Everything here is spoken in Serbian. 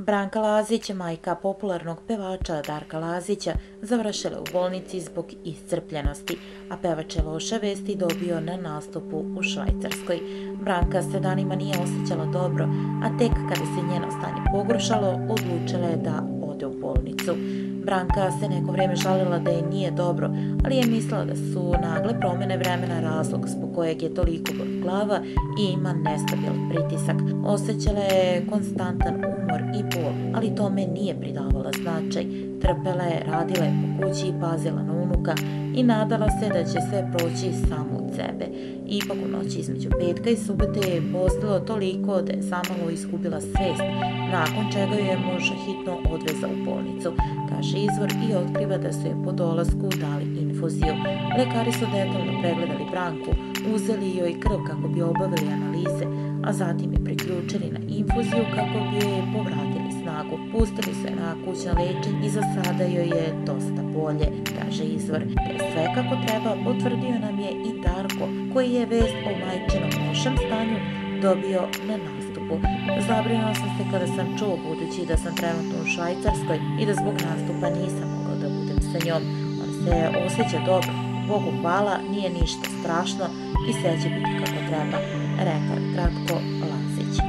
Branka Lazić, majka popularnog pevača Darka Lazića, završila u bolnici zbog iscrpljenosti, a pevač je loše vesti dobio na nastupu u Švajcarskoj. Branka se danima nije osjećala dobro, a tek kada se njeno stanje pogoršalo, odlučila je da ode u bolnicu. Branka se neko vreme žalila da je nije dobro, ali je mislila da su nagle promjene vremena razlog zbog kojeg je toliko boli glava i ima nestabilan pritisak. Osjećala je konstantan umor i bol, ali tome nije pridavala značaj. Trpela je, radila je po kući i pazila na unuka i nadala se da će sve proći samo od sebe. Ipak u noći između petka i subote je postalo toliko da je samalo izgubila svest, nakon čega je muž hitno odvezao u bolnicu, kaže izvor i otkriva da su je po dolasku dali infuziju. Lekari su detaljno pregledali Branku, uzeli joj krv kako bi obavili analize, a zatim je priključili na infuziju kako bi joj povratili snagu. Pustili su je na kućno lečenje i za sada joj je dosta bolje, kaže izvor. Da je sve kako treba, potvrdio nam je i Darko, koji je vest o majčinom lošem stanju dobio na nastupu. Zabrinuo sam se kada sam čuo, budući da sam trenutno u Švajcarskoj i da zbog nastupa nisam mogao da budem sa njom. On se osjeća dobro, Bogu hvala, nije ništa strašno i sve će biti kako treba, rekao je kratko